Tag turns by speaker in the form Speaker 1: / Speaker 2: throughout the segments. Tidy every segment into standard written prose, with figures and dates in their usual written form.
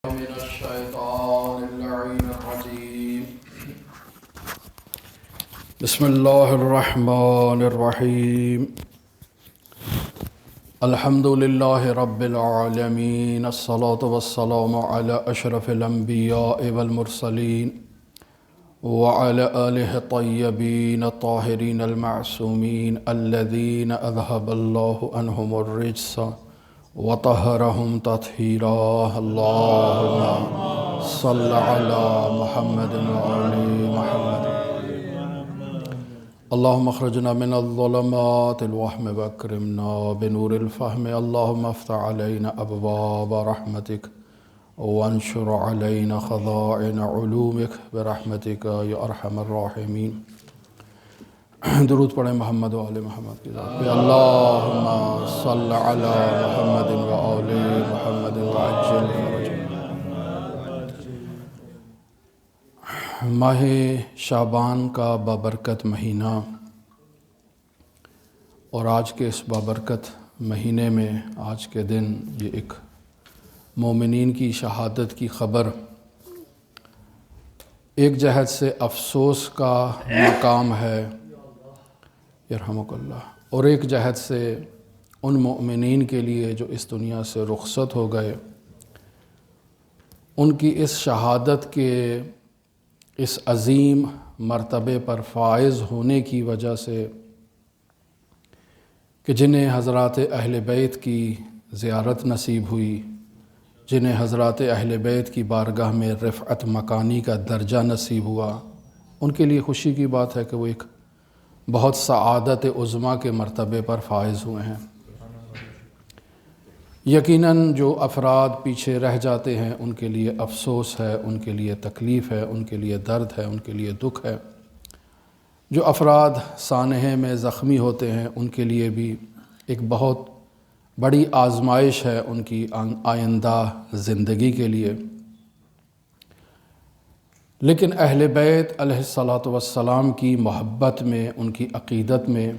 Speaker 1: من الشيطان اللعين الرجيم بسم الله الرحمن الرحيم الحمد لله رب العالمين الصلاة والسلام على أشرف الأنبياء والمرسلين وعلى آله الطيبين الطاهرين المعصومين الذين أذهب الله عنهم الرجس وطهرهم تطهيرا اللهم صل على محمد وآل محمد اللهم اخرجنا من الظلمات الوهم واكرمنا بنور الفهم اللهم افتح علينا أبواب رحمتك وانشر علينا خزائن علومك برحمتك يا أرحم الراحمين. درود پڑھیں محمد و آل محمد کی ذات پہ. اللہم صل علی محمد و آل محمد وعجل فرجہ. ماہ شعبان کا بابرکت مہینہ، اور آج کے اس بابرکت مہینے میں آج کے دن یہ ایک مومنین کی شہادت کی خبر ایک جہت سے افسوس کا مقام ہے یرحمک اللہ، اور ایک جہت سے ان مومنین کے لیے جو اس دنیا سے رخصت ہو گئے، ان کی اس شہادت کے اس عظیم مرتبے پر فائز ہونے کی وجہ سے کہ جنہیں حضرات اہل بیت کی زیارت نصیب ہوئی، جنہیں حضرات اہل بیت کی بارگاہ میں رفعت مکانی کا درجہ نصیب ہوا، ان کے لیے خوشی کی بات ہے کہ وہ ایک بہت سعادت عظمیٰ کے مرتبے پر فائز ہوئے ہیں. یقیناً جو افراد پیچھے رہ جاتے ہیں ان کے لیے افسوس ہے، ان کے لیے تکلیف ہے، ان کے لیے درد ہے، ان کے لیے دکھ ہے. جو افراد سانحے میں زخمی ہوتے ہیں ان کے لیے بھی ایک بہت بڑی آزمائش ہے ان کی آئندہ زندگی کے لیے. لیکن اہل بیت علیہ الصلاۃ والسلام کی محبت میں، ان کی عقیدت میں،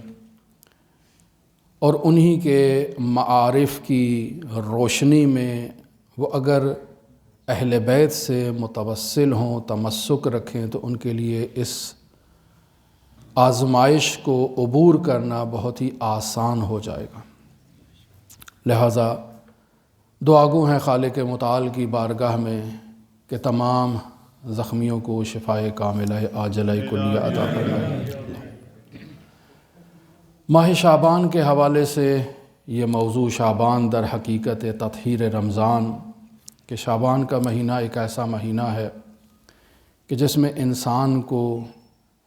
Speaker 1: اور انہی کے معارف کی روشنی میں وہ اگر اہل بیت سے متوسل ہوں، تمسک رکھیں، تو ان کے لیے اس آزمائش کو عبور کرنا بہت ہی آسان ہو جائے گا. لہٰذا دعا گو ہیں خالق متعال کی بارگاہ میں کہ تمام زخمیوں کو شفائے کاملہ عاجلہ کلیہ عطا فرمائے. ماہ شعبان کے حوالے سے یہ موضوع شعبان در حقیقت تطہیر رمضان، کہ شعبان کا مہینہ ایک ایسا مہینہ ہے کہ جس میں انسان کو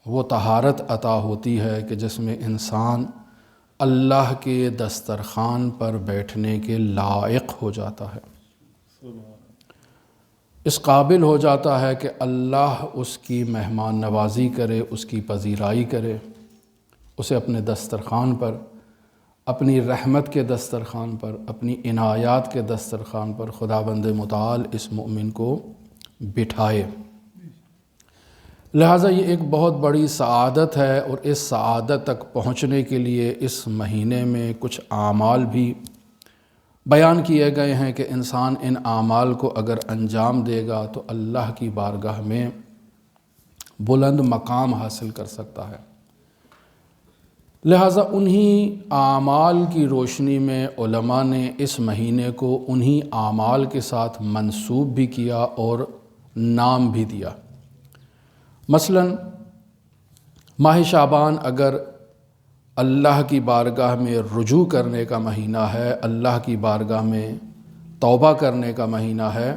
Speaker 1: وہ طہارت عطا ہوتی ہے کہ جس میں انسان اللہ کے دسترخوان پر بیٹھنے کے لائق ہو جاتا ہے، اس قابل ہو جاتا ہے کہ اللہ اس کی مہمان نوازی کرے، اس کی پذیرائی کرے، اسے اپنے دسترخوان پر، اپنی رحمت کے دسترخوان پر، اپنی عنایات کے دسترخوان پر خداوند متعال اس مومن کو بٹھائے. لہٰذا یہ ایک بہت بڑی سعادت ہے، اور اس سعادت تک پہنچنے کے لیے اس مہینے میں کچھ اعمال بھی بیان کیے گئے ہیں کہ انسان ان اعمال کو اگر انجام دے گا تو اللہ کی بارگاہ میں بلند مقام حاصل کر سکتا ہے. لہٰذا انہی اعمال کی روشنی میں علماء نے اس مہینے کو انہی اعمال کے ساتھ منسوب بھی کیا اور نام بھی دیا. مثلاً ماہ شعبان اگر اللہ کی بارگاہ میں رجوع کرنے کا مہینہ ہے، اللہ کی بارگاہ میں توبہ کرنے کا مہینہ ہے،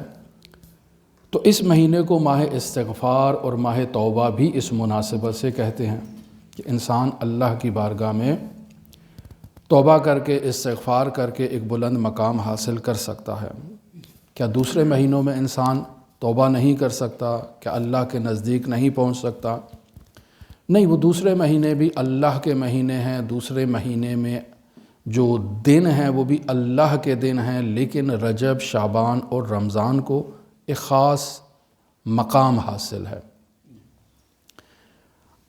Speaker 1: تو اس مہینے کو ماہ استغفار اور ماہ توبہ بھی اس مناسبت سے کہتے ہیں کہ انسان اللہ کی بارگاہ میں توبہ کر کے، استغفار کر کے ایک بلند مقام حاصل کر سکتا ہے. کیا دوسرے مہینوں میں انسان توبہ نہیں کر سکتا؟ کیا اللہ کے نزدیک نہیں پہنچ سکتا؟ نہیں، وہ دوسرے مہینے بھی اللہ کے مہینے ہیں، دوسرے مہینے میں جو دن ہیں وہ بھی اللہ کے دن ہیں، لیکن رجب، شعبان اور رمضان کو ایک خاص مقام حاصل ہے.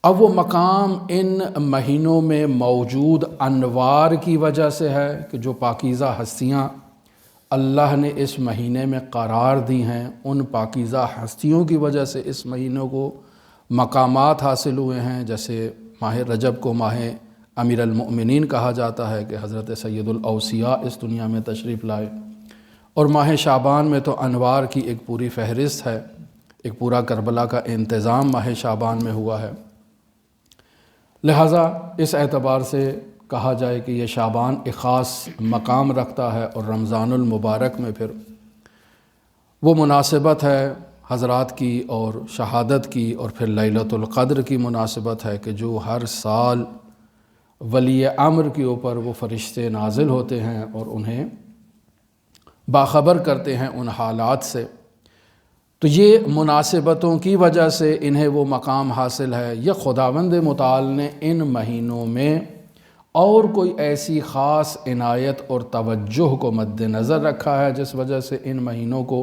Speaker 1: اب وہ مقام ان مہینوں میں موجود انوار کی وجہ سے ہے کہ جو پاکیزہ ہستیاں اللہ نے اس مہینے میں قرار دی ہیں، ان پاکیزہ ہستیوں کی وجہ سے اس مہینے کو مقامات حاصل ہوئے ہیں، جیسے ماہ رجب کو ماہ امیر المؤمنین کہا جاتا ہے کہ حضرت سید الاوصیاء اس دنیا میں تشریف لائے، اور ماہ شعبان میں تو انوار کی ایک پوری فہرست ہے، ایک پورا کربلا کا انتظام ماہ شعبان میں ہوا ہے۔ لہٰذا اس اعتبار سے کہا جائے کہ یہ شعبان ایک خاص مقام رکھتا ہے، اور رمضان المبارک میں پھر وہ مناسبت ہے حضرات کی اور شہادت کی، اور پھر لیلۃ القدر کی مناسبت ہے کہ جو ہر سال ولی امر کے اوپر وہ فرشتے نازل ہوتے ہیں اور انہیں باخبر کرتے ہیں ان حالات سے، تو یہ مناسبتوں کی وجہ سے انہیں وہ مقام حاصل ہے۔ یہ خداوند متعال نے ان مہینوں میں اور کوئی ایسی خاص عنایت اور توجہ کو مد نظر رکھا ہے جس وجہ سے ان مہینوں کو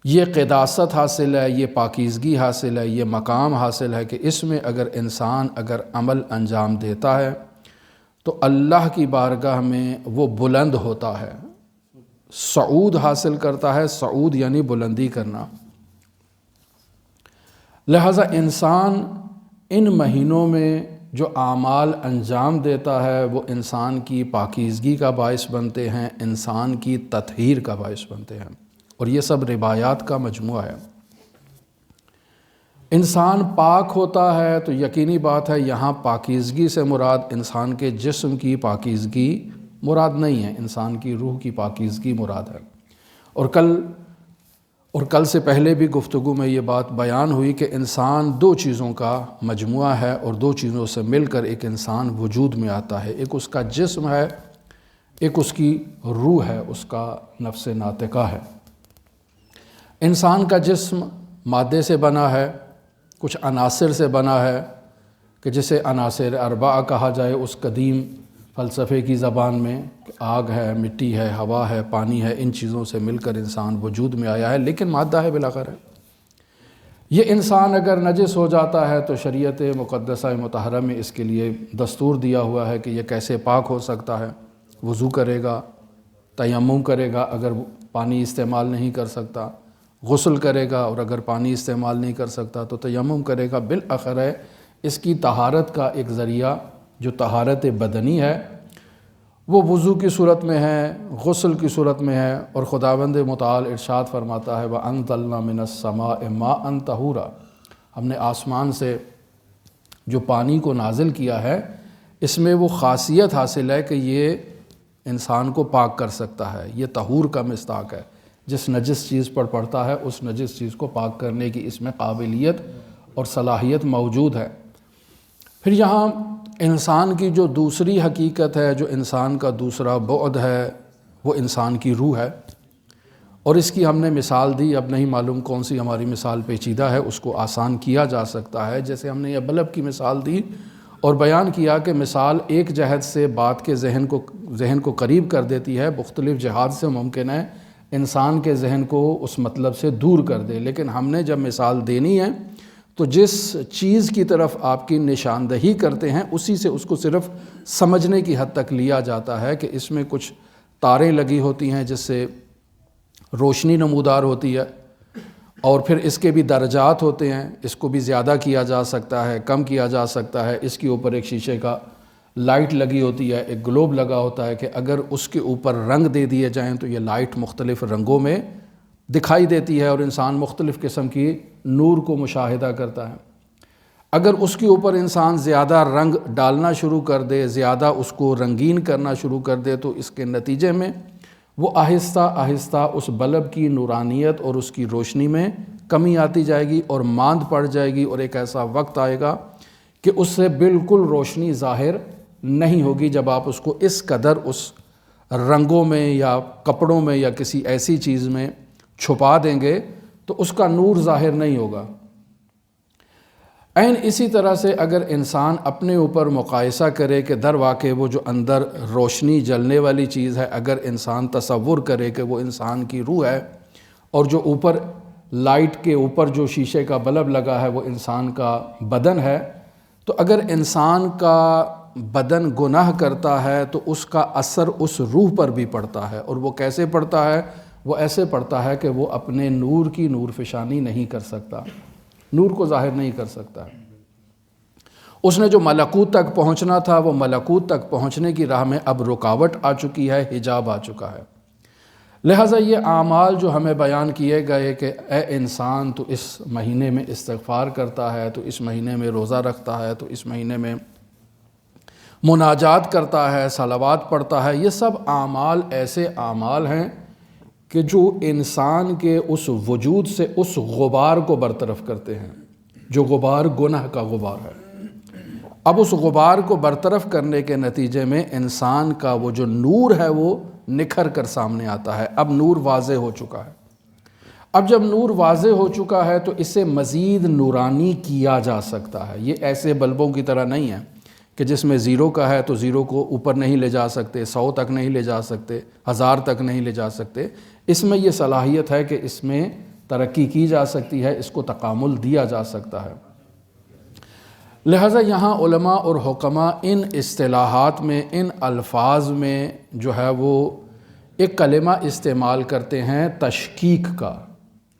Speaker 1: یہ قداست حاصل ہے، یہ پاکیزگی حاصل ہے، یہ مقام حاصل ہے کہ اس میں اگر انسان عمل انجام دیتا ہے تو اللہ کی بارگاہ میں وہ بلند ہوتا ہے، صعود حاصل کرتا ہے۔ صعود یعنی بلندی کرنا۔ لہذا انسان ان مہینوں میں جو اعمال انجام دیتا ہے وہ انسان کی پاکیزگی کا باعث بنتے ہیں، انسان کی تطہیر کا باعث بنتے ہیں، اور یہ سب روایات کا مجموعہ ہے۔ انسان پاک ہوتا ہے تو یقینی بات ہے یہاں پاکیزگی سے مراد انسان کے جسم کی پاکیزگی مراد نہیں ہے، انسان کی روح کی پاکیزگی مراد ہے۔ اور کل سے پہلے بھی گفتگو میں یہ بات بیان ہوئی کہ انسان دو چیزوں کا مجموعہ ہے، اور دو چیزوں سے مل کر ایک انسان وجود میں آتا ہے، ایک اس کا جسم ہے، ایک اس کی روح ہے، اس کا نفس ناطقہ ہے۔ انسان کا جسم مادے سے بنا ہے، کچھ عناصر سے بنا ہے کہ جسے عناصر اربعہ کہا جائے اس قدیم فلسفے کی زبان میں، آگ ہے، مٹی ہے، ہوا ہے، پانی ہے، ان چیزوں سے مل کر انسان وجود میں آیا ہے، لیکن مادہ ہے بالآخر ہے۔ یہ انسان اگر نجس ہو جاتا ہے تو شریعت مقدسہ مطہرہ میں اس کے لیے دستور دیا ہوا ہے کہ یہ کیسے پاک ہو سکتا ہے۔ وضو کرے گا، تیمم کرے گا اگر پانی استعمال نہیں کر سکتا، غسل کرے گا، اور اگر پانی استعمال نہیں کر سکتا تو تیمم کرے گا۔ بالآخر ہے اس کی طہارت کا ایک ذریعہ جو طہارت بدنی ہے وہ وضو کی صورت میں ہے، غسل کی صورت میں ہے، اور خداوند متعال ارشاد فرماتا ہے وَأَنزَلْنَا مِنَ السَّمَاءِ مَاءً طَهُورًا، ہم نے آسمان سے جو پانی کو نازل کیا ہے اس میں وہ خاصیت حاصل ہے کہ یہ انسان کو پاک کر سکتا ہے، یہ طہور کا مصداق ہے، جس نجس چیز پر پڑتا ہے اس نجس چیز کو پاک کرنے کی اس میں قابلیت اور صلاحیت موجود ہے۔ پھر یہاں انسان کی جو دوسری حقیقت ہے، جو انسان کا دوسرا بعد ہے، وہ انسان کی روح ہے، اور اس کی ہم نے مثال دی، اب نہیں معلوم کون سی ہماری مثال پیچیدہ ہے، اس کو آسان کیا جا سکتا ہے۔ جیسے ہم نے یہ بلب کی مثال دی اور بیان کیا کہ مثال ایک جہت سے بات کے ذہن کو قریب کر دیتی ہے، مختلف جہات سے ممکن ہے انسان کے ذہن کو اس مطلب سے دور کر دے، لیکن ہم نے جب مثال دینی ہے تو جس چیز کی طرف آپ کی نشاندہی کرتے ہیں اسی سے اس کو صرف سمجھنے کی حد تک لیا جاتا ہے کہ اس میں کچھ تاریں لگی ہوتی ہیں جس سے روشنی نمودار ہوتی ہے، اور پھر اس کے بھی درجات ہوتے ہیں، اس کو بھی زیادہ کیا جا سکتا ہے، کم کیا جا سکتا ہے۔ اس کے اوپر ایک شیشے کا لائٹ لگی ہوتی ہے، ایک گلوب لگا ہوتا ہے کہ اگر اس کے اوپر رنگ دے دیے جائیں تو یہ لائٹ مختلف رنگوں میں دکھائی دیتی ہے اور انسان مختلف قسم کی نور کو مشاہدہ کرتا ہے۔ اگر اس کے اوپر انسان زیادہ رنگ ڈالنا شروع کر دے، زیادہ اس کو رنگین کرنا شروع کر دے تو اس کے نتیجے میں وہ آہستہ آہستہ اس بلب کی نورانیت اور اس کی روشنی میں کمی آتی جائے گی اور ماند پڑ جائے گی، اور ایک ایسا وقت آئے گا کہ اس سے بالکل روشنی ظاہر نہیں ہوگی جب آپ اس کو اس قدر اس رنگوں میں یا کپڑوں میں یا کسی ایسی چیز میں چھپا دیں گے تو اس کا نور ظاہر نہیں ہوگا۔ عین اسی طرح سے اگر انسان اپنے اوپر مقایسہ کرے کہ در واقع وہ جو اندر روشنی جلنے والی چیز ہے، اگر انسان تصور کرے کہ وہ انسان کی روح ہے، اور جو اوپر لائٹ کے اوپر جو شیشے کا بلب لگا ہے وہ انسان کا بدن ہے، تو اگر انسان کا بدن گناہ کرتا ہے تو اس کا اثر اس روح پر بھی پڑتا ہے، اور وہ کیسے پڑتا ہے؟ وہ ایسے پڑتا ہے کہ وہ اپنے نور کی نور فشانی نہیں کر سکتا، نور کو ظاہر نہیں کر سکتا۔ اس نے جو ملکوت تک پہنچنا تھا وہ ملکوت تک پہنچنے کی راہ میں اب رکاوٹ آ چکی ہے، حجاب آ چکا ہے۔ لہٰذا یہ اعمال جو ہمیں بیان کیے گئے کہ اے انسان تو اس مہینے میں استغفار کرتا ہے، تو اس مہینے میں روزہ رکھتا ہے، تو اس مہینے میں مناجات کرتا ہے، صلوات پڑھتا ہے، یہ سب اعمال ایسے اعمال ہیں کہ جو انسان کے اس وجود سے اس غبار کو برطرف کرتے ہیں، جو غبار گناہ کا غبار ہے۔ اب اس غبار کو برطرف کرنے کے نتیجے میں انسان کا وہ جو نور ہے وہ نکھر کر سامنے آتا ہے۔ اب نور واضح ہو چکا ہے۔ اب جب نور واضح ہو چکا ہے تو اسے مزید نورانی کیا جا سکتا ہے۔ یہ ایسے بلبوں کی طرح نہیں ہے کہ جس میں زیرو کا ہے تو زیرو کو اوپر نہیں لے جا سکتے، 100 تک نہیں لے جا سکتے، 1000 تک نہیں لے جا سکتے۔ اس میں یہ صلاحیت ہے کہ اس میں ترقی کی جا سکتی ہے، اس کو تکامل دیا جا سکتا ہے۔ لہٰذا یہاں علماء اور حکماء ان اصطلاحات میں، ان الفاظ میں جو ہے وہ ایک کلمہ استعمال کرتے ہیں تشکیک کا۔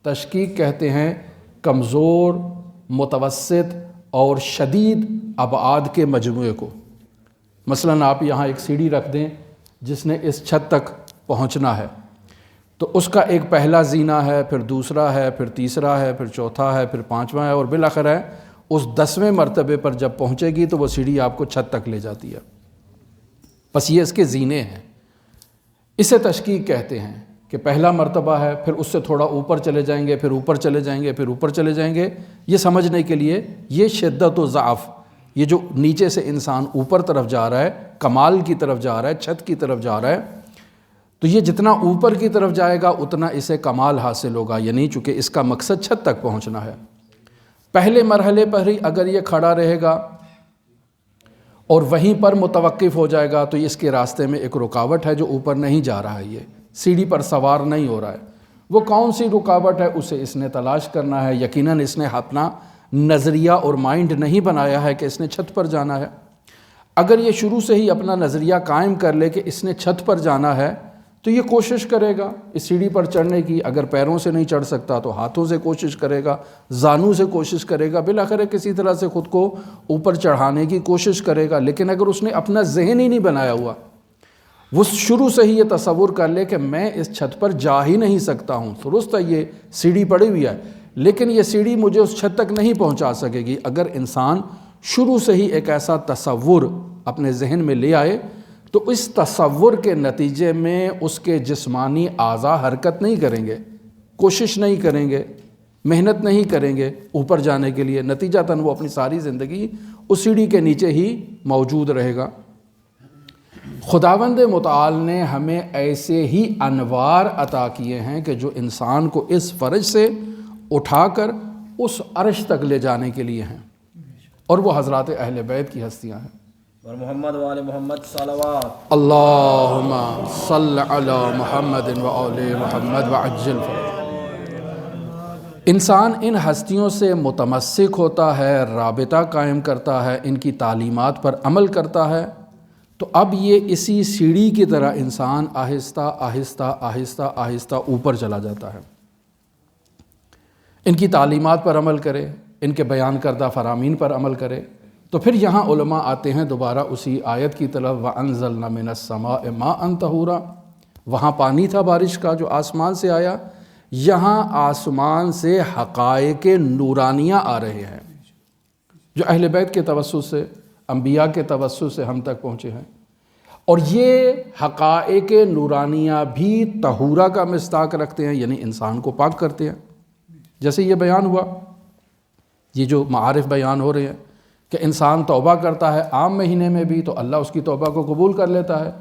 Speaker 1: تشکیک کہتے ہیں کمزور، متوسط اور شدید ابعاد کے مجموعے کو۔ مثلاً آپ یہاں ایک سیڑھی رکھ دیں جس نے اس چھت تک پہنچنا ہے، تو اس کا ایک پہلا زینہ ہے، پھر دوسرا ہے، پھر تیسرا ہے، پھر چوتھا ہے، پھر پانچواں ہے، اور بالآخر ہے اس 10ویں مرتبے پر جب پہنچے گی تو وہ سیڑھی آپ کو چھت تک لے جاتی ہے۔ بس یہ اس کے زینے ہیں، اسے تشکیک کہتے ہیں کہ پہلا مرتبہ ہے، پھر اس سے تھوڑا اوپر چلے جائیں گے، پھر اوپر چلے جائیں گے، پھر اوپر چلے جائیں گے۔ یہ سمجھنے کے لیے یہ شدت و ضعف، یہ جو نیچے سے انسان اوپر طرف جا رہا ہے، کمال کی طرف جا رہا ہے، چھت کی طرف جا رہا ہے، تو یہ جتنا اوپر کی طرف جائے گا اتنا اسے کمال حاصل ہوگا، یعنی چونکہ اس کا مقصد چھت تک پہنچنا ہے۔ پہلے مرحلے پر ہی اگر یہ کھڑا رہے گا اور وہیں پر متوقف ہو جائے گا تو اس کے راستے میں ایک رکاوٹ ہے جو اوپر نہیں جا رہا ہے، یہ سیڑھی پر سوار نہیں ہو رہا ہے۔ وہ کون سی رکاوٹ ہے اسے اس نے تلاش کرنا ہے۔ یقیناً اس نے اپنا نظریہ اور مائنڈ نہیں بنایا ہے کہ اس نے چھت پر جانا ہے۔ اگر یہ شروع سے ہی اپنا نظریہ قائم کر لے کہ اس نے چھت پر جانا ہے تو یہ کوشش کرے گا اس سیڑھی پر چڑھنے کی۔ اگر پیروں سے نہیں چڑھ سکتا تو ہاتھوں سے کوشش کرے گا، زانوں سے کوشش کرے گا، بالآخر کسی طرح سے خود کو اوپر چڑھانے کی کوشش کرے گا۔ لیکن اگر اس نے اپنا ذہن ہی نہیں بنایا ہوا، وہ شروع سے ہی یہ تصور کر لے کہ میں اس چھت پر جا ہی نہیں سکتا ہوں، درست ہے یہ سیڑھی پڑی ہوئی ہے لیکن یہ سیڑھی مجھے اس چھت تک نہیں پہنچا سکے گی۔ اگر انسان شروع سے ہی ایک ایسا تصور اپنے ذہن میں لے آئے تو اس تصور کے نتیجے میں اس کے جسمانی اعضاء حرکت نہیں کریں گے، کوشش نہیں کریں گے، محنت نہیں کریں گے اوپر جانے کے لیے، نتیجتاً وہ اپنی ساری زندگی اس سیڑھی کے نیچے ہی موجود رہے گا۔ خداوند متعال نے ہمیں ایسے ہی انوار عطا کیے ہیں کہ جو انسان کو اس فرج سے اٹھا کر اس عرش تک لے جانے کے لیے ہیں، اور وہ حضرات اہل بیت کی ہستیاں ہیں۔
Speaker 2: اور محمد وآل محمد صلوات
Speaker 1: اللہم صل علی محمد وآل محمد وعجل فرج۔ انسان ان ہستیوں سے متمسک ہوتا ہے، رابطہ قائم کرتا ہے، ان کی تعلیمات پر عمل کرتا ہے، تو اب یہ اسی سیڑھی کی طرح انسان آہستہ آہستہ آہستہ آہستہ اوپر چلا جاتا ہے۔ ان کی تعلیمات پر عمل کرے، ان کے بیان کردہ فرامین پر عمل کرے، تو پھر یہاں علماء آتے ہیں دوبارہ اسی آیت کی طرف، وَأَنزَلْنَا مِنَ السَّمَاءِ مَاءً طَهُورًا۔ وہاں پانی تھا بارش کا جو آسمان سے آیا، یہاں آسمان سے حقائق نورانیہ آ رہے ہیں جو اہل بیت کے توسط سے، انبیاء کے توسط سے ہم تک پہنچے ہیں، اور یہ حقائق نورانیہ بھی طہورہ کا مصداق رکھتے ہیں، یعنی انسان کو پاک کرتے ہیں۔ جیسے یہ بیان ہوا، یہ جو معارف بیان ہو رہے ہیں کہ انسان توبہ کرتا ہے عام مہینے میں بھی تو اللہ اس کی توبہ کو قبول کر لیتا ہے،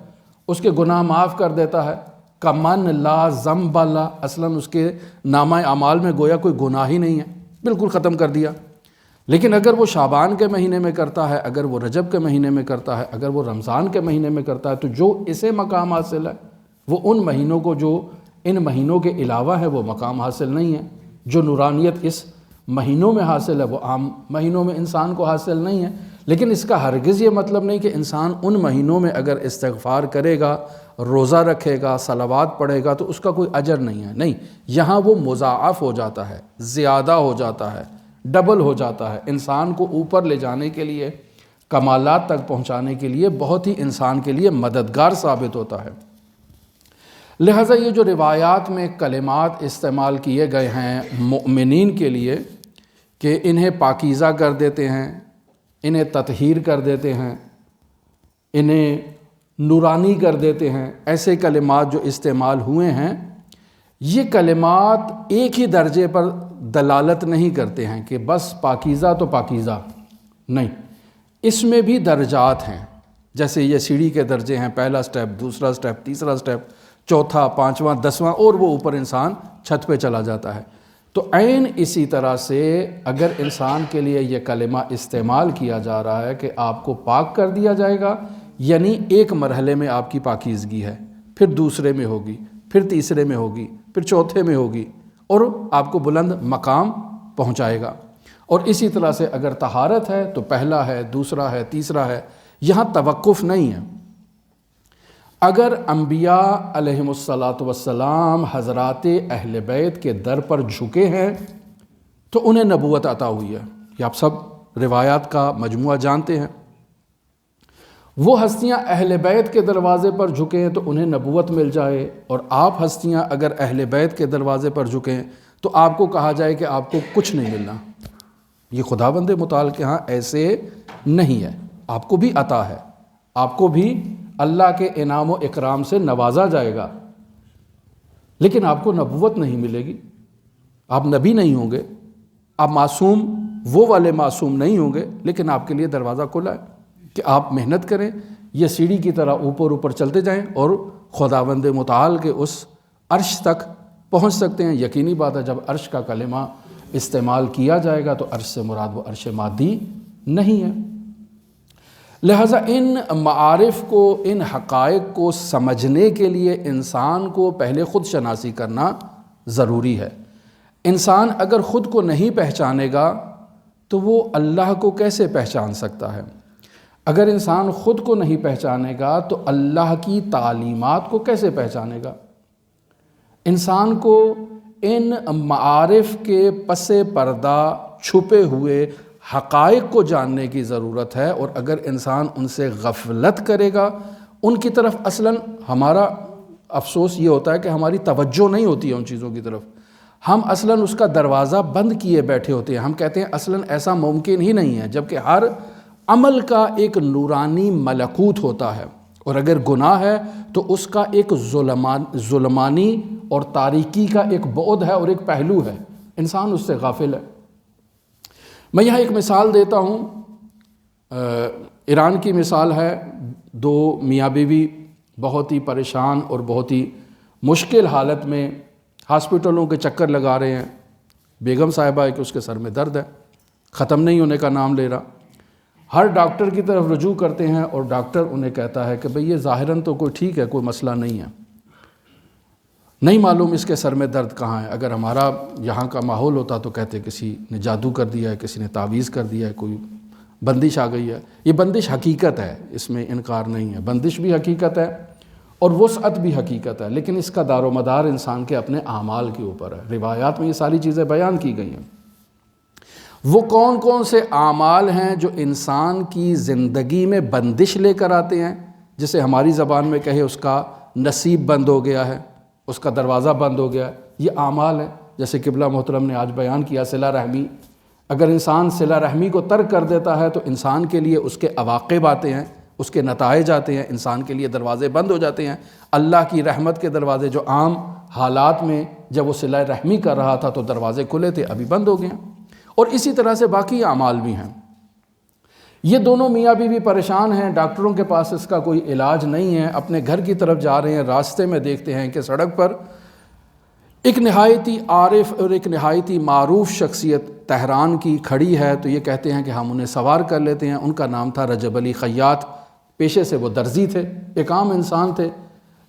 Speaker 1: اس کے گناہ معاف کر دیتا ہے۔ کمن لا ذنب لا، اصلاً اس کے نامہ اعمال میں گویا کوئی گناہ ہی نہیں ہے، بالکل ختم کر دیا۔ لیکن اگر وہ شعبان کے مہینے میں کرتا ہے، اگر وہ رجب کے مہینے میں کرتا ہے، اگر وہ رمضان کے مہینے میں کرتا ہے، تو جو اسے مقام حاصل ہے وہ ان مہینوں کو جو ان مہینوں کے علاوہ ہے وہ مقام حاصل نہیں ہے۔ جو نورانیت اس مہینوں میں حاصل ہے وہ عام مہینوں میں انسان کو حاصل نہیں ہے۔ لیکن اس کا ہرگز یہ مطلب نہیں کہ انسان ان مہینوں میں اگر استغفار کرے گا، روزہ رکھے گا، صلوات پڑھے گا تو اس کا کوئی اجر نہیں ہے، نہیں، یہاں وہ مضاعف ہو جاتا ہے، زیادہ ہو جاتا ہے، ڈبل ہو جاتا ہے، انسان کو اوپر لے جانے کے لیے، کمالات تک پہنچانے کے لیے بہت ہی انسان کے لیے مددگار ثابت ہوتا ہے۔ لہٰذا یہ جو روایات میں کلمات استعمال کیے گئے ہیں مؤمنین کے لیے کہ انہیں پاکیزہ کر دیتے ہیں، انہیں تطہیر کر دیتے ہیں، انہیں نورانی کر دیتے ہیں، ایسے کلمات جو استعمال ہوئے ہیں، یہ کلمات ایک ہی درجے پر دلالت نہیں کرتے ہیں کہ بس پاکیزہ تو پاکیزہ، نہیں، اس میں بھی درجات ہیں۔ جیسے یہ سیڑھی کے درجے ہیں، پہلا سٹیپ، دوسرا سٹیپ، تیسرا سٹیپ، چوتھا، پانچواں، 10واں، اور وہ اوپر انسان چھت پہ چلا جاتا ہے۔ تو عین اسی طرح سے اگر انسان کے لیے یہ کلمہ استعمال کیا جا رہا ہے کہ آپ کو پاک کر دیا جائے گا، یعنی ایک مرحلے میں آپ کی پاکیزگی ہے، پھر دوسرے میں ہوگی، پھر تیسرے میں ہوگی، پھر چوتھے میں ہوگی، اور آپ کو بلند مقام پہنچائے گا۔ اور اسی طرح سے اگر طہارت ہے تو پہلا ہے، دوسرا ہے، تیسرا ہے، یہاں توقف نہیں ہے۔ اگر انبیاء علیہم السلام حضرات اہل بیت کے در پر جھکے ہیں تو انہیں نبوت عطا ہوئی ہے، یہ آپ سب روایات کا مجموعہ جانتے ہیں۔ وہ ہستیاں اہل بیت کے دروازے پر جھکیں تو انہیں نبوت مل جائے، اور آپ ہستیاں اگر اہل بیت کے دروازے پر جھکیں تو آپ کو کہا جائے کہ آپ کو کچھ نہیں ملنا۔ یہ خداوند متعال کے ہاں ایسے نہیں ہے، آپ کو بھی عطا ہے، آپ کو بھی اللہ کے انعام و اکرام سے نوازا جائے گا، لیکن آپ کو نبوت نہیں ملے گی، آپ نبی نہیں ہوں گے، آپ معصوم، وہ والے معصوم نہیں ہوں گے، لیکن آپ کے لیے دروازہ کھلا ہے کہ آپ محنت کریں، یہ سیڑھی کی طرح اوپر اوپر چلتے جائیں اور خداوند متعال کے اس عرش تک پہنچ سکتے ہیں۔ یقینی بات ہے جب عرش کا کلمہ استعمال کیا جائے گا تو عرش سے مراد وہ عرش مادی نہیں ہے۔ لہٰذا ان معارف کو، ان حقائق کو سمجھنے کے لیے انسان کو پہلے خود شناسی کرنا ضروری ہے۔ انسان اگر خود کو نہیں پہچانے گا تو وہ اللہ کو کیسے پہچان سکتا ہے؟ اگر انسان خود کو نہیں پہچانے گا تو اللہ کی تعلیمات کو کیسے پہچانے گا؟ انسان کو ان معارف کے پس پردہ چھپے ہوئے حقائق کو جاننے کی ضرورت ہے، اور اگر انسان ان سے غفلت کرے گا، ان کی طرف اصلاً ہمارا افسوس یہ ہوتا ہے کہ ہماری توجہ نہیں ہوتی ہے ان چیزوں کی طرف، ہم اصلاً اس کا دروازہ بند کیے بیٹھے ہوتے ہیں، ہم کہتے ہیں اصلاً ایسا ممکن ہی نہیں ہے، جبکہ ہر عمل کا ایک نورانی ملکوت ہوتا ہے، اور اگر گناہ ہے تو اس کا ایک ظلمانی اور تاریکی کا ایک بعد ہے اور ایک پہلو ہے، انسان اس سے غافل ہے۔ میں یہاں ایک مثال دیتا ہوں، ایران کی مثال ہے، دو میاں بیوی بہت ہی پریشان اور بہت ہی مشکل حالت میں ہاسپٹلوں کے چکر لگا رہے ہیں۔ بیگم صاحبہ ہے کہ اس کے سر میں درد ہے، ختم نہیں ہونے کا نام لے رہا، ہر ڈاکٹر کی طرف رجوع کرتے ہیں اور ڈاکٹر انہیں کہتا ہے کہ بھئی یہ ظاہراً تو کوئی ٹھیک ہے، کوئی مسئلہ نہیں ہے، نہیں معلوم اس کے سر میں درد کہاں ہے۔ اگر ہمارا یہاں کا ماحول ہوتا تو کہتے کسی نے جادو کر دیا ہے، کسی نے تعویذ کر دیا ہے، کوئی بندش آ گئی ہے۔ یہ بندش حقیقت ہے، اس میں انکار نہیں ہے، بندش بھی حقیقت ہے اور وسعت بھی حقیقت ہے، لیکن اس کا دار و مدار انسان کے اپنے اعمال کے اوپر ہے۔ روایات میں یہ ساری چیزیں بیان کی گئی ہیں۔ وہ کون کون سے اعمال ہیں جو انسان کی زندگی میں بندش لے کر آتے ہیں، جسے ہماری زبان میں کہے اس کا نصیب بند ہو گیا ہے، اس کا دروازہ بند ہو گیا ہے، یہ اعمال ہیں۔ جیسے قبلہ محترم نے آج بیان کیا صلہ رحمی، اگر انسان صلہ رحمی کو ترک کر دیتا ہے تو انسان کے لیے اس کے عواقب آتے ہیں، اس کے نتائج آتے ہیں، انسان کے لیے دروازے بند ہو جاتے ہیں۔ اللہ کی رحمت کے دروازے جو عام حالات میں جب وہ صلہ رحمی کر رہا تھا تو دروازے کھلے تھے، ابھی بند ہو گئے ہیں، اور اسی طرح سے باقی اعمال بھی ہیں۔ یہ دونوں میاں بیوی پریشان ہیں، ڈاکٹروں کے پاس اس کا کوئی علاج نہیں ہے، اپنے گھر کی طرف جا رہے ہیں، راستے میں دیکھتے ہیں کہ سڑک پر ایک نہایتی عارف اور ایک نہایتی معروف شخصیت تہران کی کھڑی ہے، تو یہ کہتے ہیں کہ ہم انہیں سوار کر لیتے ہیں۔ ان کا نام تھا رجب علی خیاط، پیشے سے وہ درزی تھے، ایک عام انسان تھے،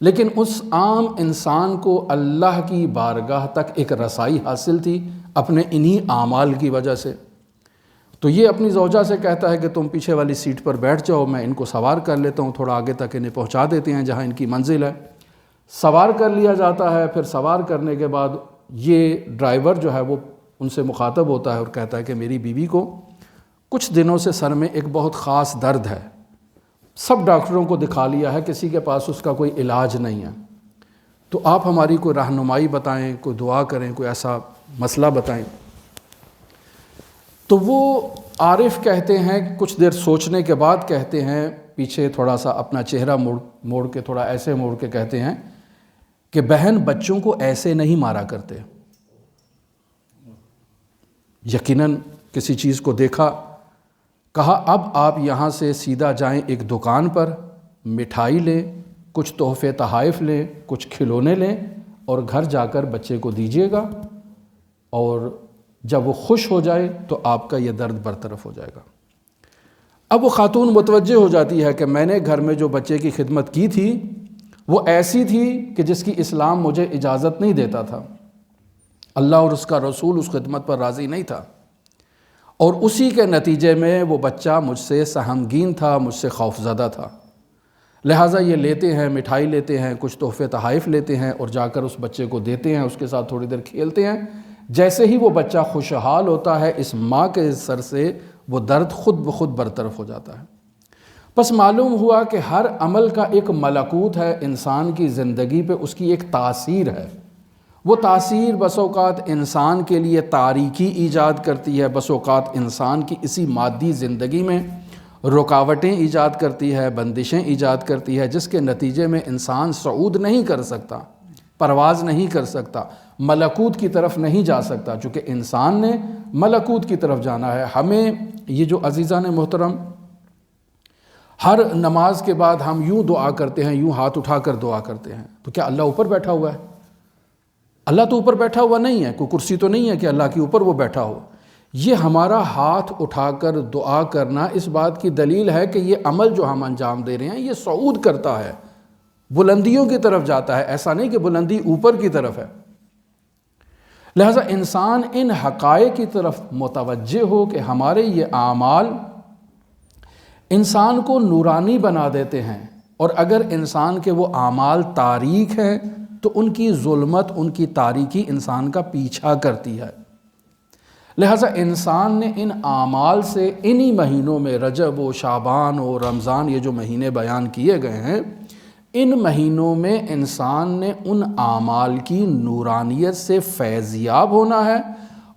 Speaker 1: لیکن اس عام انسان کو اللہ کی بارگاہ تک ایک رسائی حاصل تھی اپنے انہی اعمال کی وجہ سے۔ تو یہ اپنی زوجہ سے کہتا ہے کہ تم پیچھے والی سیٹ پر بیٹھ جاؤ، میں ان کو سوار کر لیتا ہوں، تھوڑا آگے تک انہیں پہنچا دیتے ہیں جہاں ان کی منزل ہے۔ سوار کر لیا جاتا ہے۔ پھر سوار کرنے کے بعد یہ ڈرائیور جو ہے وہ ان سے مخاطب ہوتا ہے اور کہتا ہے کہ میری بیوی کو کچھ دنوں سے سر میں ایک بہت خاص درد ہے، سب ڈاکٹروں کو دکھا لیا ہے، کسی کے پاس اس کا کوئی علاج نہیں ہے، تو آپ ہماری کوئی رہنمائی بتائیں، کوئی دعا کریں، کوئی ایسا مسئلہ بتائیں۔ تو وہ عارف کہتے ہیں، کچھ دیر سوچنے کے بعد کہتے ہیں، پیچھے تھوڑا سا اپنا چہرہ موڑ کے تھوڑا ایسے موڑ کے کہتے ہیں کہ بہن بچوں کو ایسے نہیں مارا کرتے۔ یقیناً کسی چیز کو دیکھا، کہا اب آپ یہاں سے سیدھا جائیں ایک دکان پر، مٹھائی لیں، کچھ تحفے تحائف لیں، کچھ کھلونے لیں اور گھر جا کر بچے کو دیجیے گا، اور جب وہ خوش ہو جائے تو آپ کا یہ درد برطرف ہو جائے گا۔ اب وہ خاتون متوجہ ہو جاتی ہے کہ میں نے گھر میں جو بچے کی خدمت کی تھی وہ ایسی تھی کہ جس کی اسلام مجھے اجازت نہیں دیتا تھا، اللہ اور اس کا رسول اس خدمت پر راضی نہیں تھا، اور اسی کے نتیجے میں وہ بچہ مجھ سے سہمگین تھا، مجھ سے خوف زدہ تھا، لہٰذا یہ لیتے ہیں، مٹھائی لیتے ہیں، کچھ تحفے تحائف لیتے ہیں اور جا کر اس بچے کو دیتے ہیں، اس کے ساتھ تھوڑی دیر کھیلتے ہیں۔ جیسے ہی وہ بچہ خوشحال ہوتا ہے، اس ماں کے سر سے وہ درد خود بخود برطرف ہو جاتا ہے۔ پس معلوم ہوا کہ ہر عمل کا ایک ملکوت ہے، انسان کی زندگی پہ اس کی ایک تاثیر ہے۔ وہ تاثیر بس اوقات انسان کے لیے تاریکی ایجاد کرتی ہے، بس اوقات انسان کی اسی مادی زندگی میں رکاوٹیں ایجاد کرتی ہے، بندشیں ایجاد کرتی ہے، جس کے نتیجے میں انسان صعود نہیں کر سکتا، پرواز نہیں کر سکتا، ملکوت کی طرف نہیں جا سکتا، چونکہ انسان نے ملکوت کی طرف جانا ہے۔ ہمیں یہ جو عزیزان محترم، ہر نماز کے بعد ہم یوں دعا کرتے ہیں، یوں ہاتھ اٹھا کر دعا کرتے ہیں، تو کیا اللہ اوپر بیٹھا ہوا ہے؟ اللہ تو اوپر بیٹھا ہوا نہیں ہے، کوئی کرسی تو نہیں ہے کہ اللہ کے اوپر وہ بیٹھا ہو۔ یہ ہمارا ہاتھ اٹھا کر دعا کرنا اس بات کی دلیل ہے کہ یہ عمل جو ہم انجام دے رہے ہیں یہ صعود کرتا ہے، بلندیوں کی طرف جاتا ہے، ایسا نہیں کہ بلندی اوپر کی طرف ہے۔ لہذا انسان ان حقائق کی طرف متوجہ ہو کہ ہمارے یہ اعمال انسان کو نورانی بنا دیتے ہیں، اور اگر انسان کے وہ اعمال تاریک ہیں تو ان کی ظلمت، ان کی تاریکی انسان کا پیچھا کرتی ہے۔ لہذا انسان نے ان اعمال سے انہی مہینوں میں، رجب و شعبان و رمضان، یہ جو مہینے بیان کیے گئے ہیں، ان مہینوں میں انسان نے ان اعمال کی نورانیت سے فیضیاب ہونا ہے،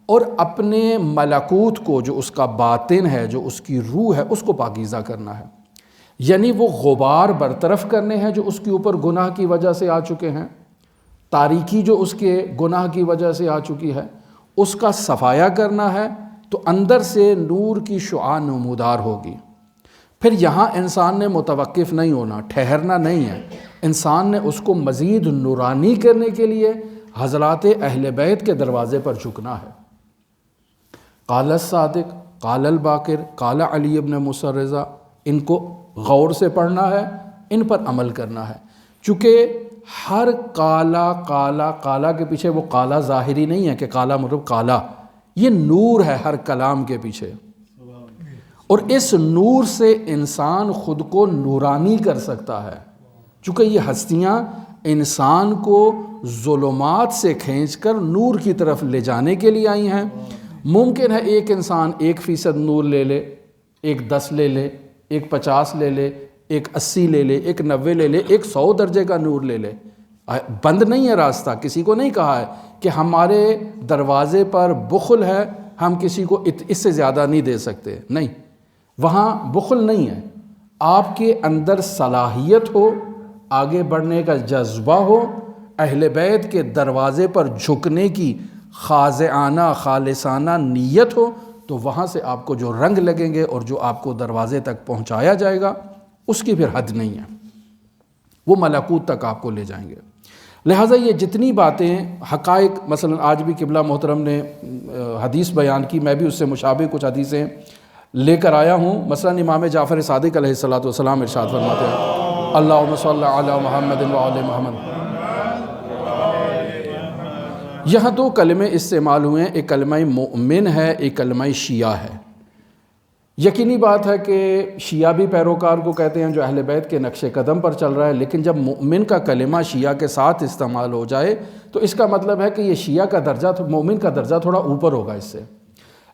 Speaker 1: اور اپنے ملکوت کو، جو اس کا باطن ہے، جو اس کی روح ہے، اس کو پاکیزہ کرنا ہے۔ یعنی وہ غبار برطرف کرنے ہیں جو اس کے اوپر گناہ کی وجہ سے آ چکے ہیں، تاریکی جو اس کے گناہ کی وجہ سے آ چکی ہے، اس کا صفایا کرنا ہے، تو اندر سے نور کی شعاع نمودار ہوگی۔ پھر یہاں انسان نے متوقف نہیں ہونا، ٹھہرنا نہیں ہے، انسان نے اس کو مزید نورانی کرنے کے لیے حضرات اہل بیت کے دروازے پر جھکنا ہے۔ قال الصادق، قال الباقر، قال علی ابن موسیٰ رضا، ان کو غور سے پڑھنا ہے، ان پر عمل کرنا ہے، چونکہ ہر کالا کالا کالا کے پیچھے وہ کالا ظاہری نہیں ہے کہ کالا مطلب کالا، یہ نور ہے ہر کلام کے پیچھے، اور اس نور سے انسان خود کو نورانی کر سکتا ہے، چونکہ یہ ہستیاں انسان کو ظلمات سے کھینچ کر نور کی طرف لے جانے کے لیے آئی ہیں۔ ممکن ہے ایک انسان 1% نور لے لے، ایک 10 لے لے، ایک 50 لے لے، ایک 80 لے لے، ایک 90 لے لے، ایک 100 درجے کا نور لے لے، بند نہیں ہے راستہ۔ کسی کو نہیں کہا ہے کہ ہمارے دروازے پر بخل ہے، ہم کسی کو اس سے زیادہ نہیں دے سکتے، نہیں، وہاں بخل نہیں ہے، آپ کے اندر صلاحیت ہو، آگے بڑھنے کا جذبہ ہو، اہل بیت کے دروازے پر جھکنے کی خاضعانہ خالصانہ نیت ہو، تو وہاں سے آپ کو جو رنگ لگیں گے اور جو آپ کو دروازے تک پہنچایا جائے گا اس کی پھر حد نہیں ہے، وہ ملکوت تک آپ کو لے جائیں گے۔ لہٰذا یہ جتنی باتیں حقائق، مثلا آج بھی قبلہ محترم نے حدیث بیان کی، میں بھی اس سے مشابہ کچھ حدیثیں لے کر آیا ہوں۔ مثلا امام جعفر صادق علیہ السلام ارشاد فرماتے ہیں، اللہم صلی علی محمد و آل محمد۔ یہاں 2 کلمے استعمال ہوئے ہیں، ایک کلمہ مؤمن ہے، ایک کلمہ شیعہ ہے۔ یقینی بات ہے کہ شیعہ بھی پیروکار کو کہتے ہیں جو اہل بیت کے نقش قدم پر چل رہا ہے، لیکن جب مومن کا کلمہ شیعہ کے ساتھ استعمال ہو جائے تو اس کا مطلب ہے کہ یہ شیعہ کا درجہ، مومن کا درجہ تھوڑا اوپر ہوگا اس سے۔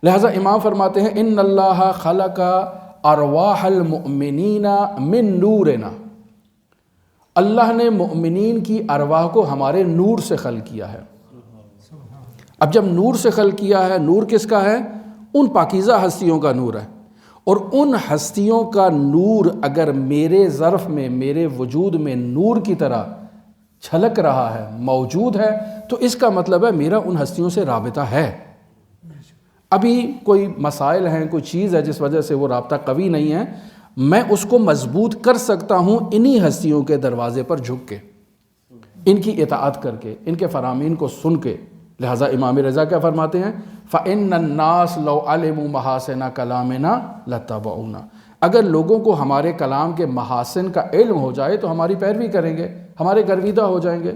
Speaker 1: لہٰذا امام فرماتے ہیں ان اللہ خلق ارواح المؤمنین من نورنا، اللہ نے مؤمنین کی ارواح کو ہمارے نور سے خلق کیا ہے۔ اب جب نور سے خلق کیا ہے، نور کس کا ہے؟ ان پاکیزہ ہستیوں کا نور ہے، اور ان ہستیوں کا نور اگر میرے ظرف میں، میرے وجود میں نور کی طرح چھلک رہا ہے، موجود ہے، تو اس کا مطلب ہے میرا ان ہستیوں سے رابطہ ہے۔ ابھی کوئی مسائل ہیں، کوئی چیز ہے جس وجہ سے وہ رابطہ قوی نہیں ہے، میں اس کو مضبوط کر سکتا ہوں انہی ہستیوں کے دروازے پر جھک کے، ان کی اطاعت کر کے، ان کے فرامین کو سن کے۔ لہٰذا امام رضا کیا فرماتے ہیں؟ فَإِنَّ النَّاسَ لَوْ عَلِمُوا مَحَاسِنَ كَلَامِنَا لَاتَّبَعُونَا، اگر لوگوں کو ہمارے کلام کے محاسن کا علم ہو جائے تو ہماری پیروی کریں گے، ہمارے گرویدہ ہو جائیں گے۔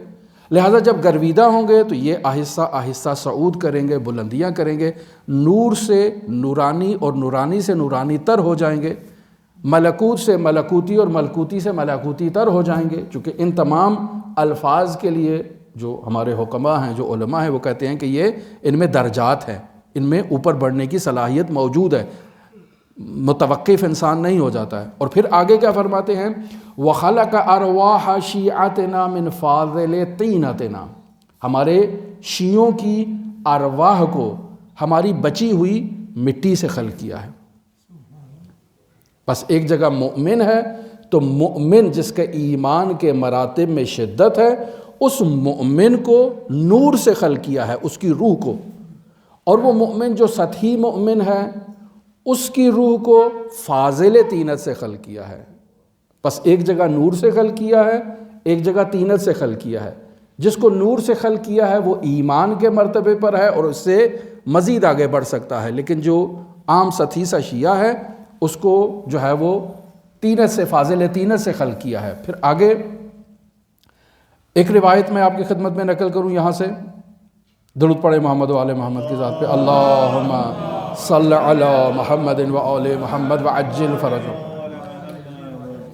Speaker 1: لہٰذا جب گرویدہ ہوں گے تو یہ آہستہ آہستہ صعود کریں گے، بلندیاں کریں گے، نور سے نورانی اور نورانی سے نورانی تر ہو جائیں گے، ملکوت سے ملکوتی اور ملکوتی سے ملکوتی تر ہو جائیں گے۔ چونکہ ان تمام الفاظ کے لیے جو ہمارے حکماء ہیں، جو علماء ہیں، وہ کہتے ہیں کہ یہ ان میں درجات ہیں، ان میں اوپر بڑھنے کی صلاحیت موجود ہے، متوقف انسان نہیں ہو جاتا ہے۔ اور پھر آگے کیا فرماتے ہیں؟ وَخَلَقَ أَرْوَاحَ شِيعَتِنَا مِنْ فَاضِلِ طِينَتِنَا، ہمارے شیعوں کی ارواح کو ہماری بچی ہوئی مٹی سے خلق کیا ہے۔ بس ایک جگہ مؤمن ہے تو مؤمن جس کے ایمان کے مراتب میں شدت ہے، اس مؤمن کو نور سے خلق کیا ہے، اس کی روح کو، اور وہ مؤمن جو سطحی مؤمن ہے اس کی روح کو فاضل طینت سے خلق کیا ہے۔ بس ایک جگہ نور سے خلق کیا ہے، ایک جگہ طینت سے خلق کیا ہے۔ جس کو نور سے خلق کیا ہے وہ ایمان کے مرتبے پر ہے اور اس سے مزید آگے بڑھ سکتا ہے، لیکن جو عام سطحی سا شیعہ ہے اس کو جو ہے وہ طینت سے، فاضل طینت سے خلق کیا ہے۔ پھر آگے ایک روایت میں آپ کی خدمت میں نقل کروں یہاں سے، درود پڑھے محمد و آل محمد کی ذات پہ، اللہم صلی علی محمد و آل محمد وعجل فرجهم۔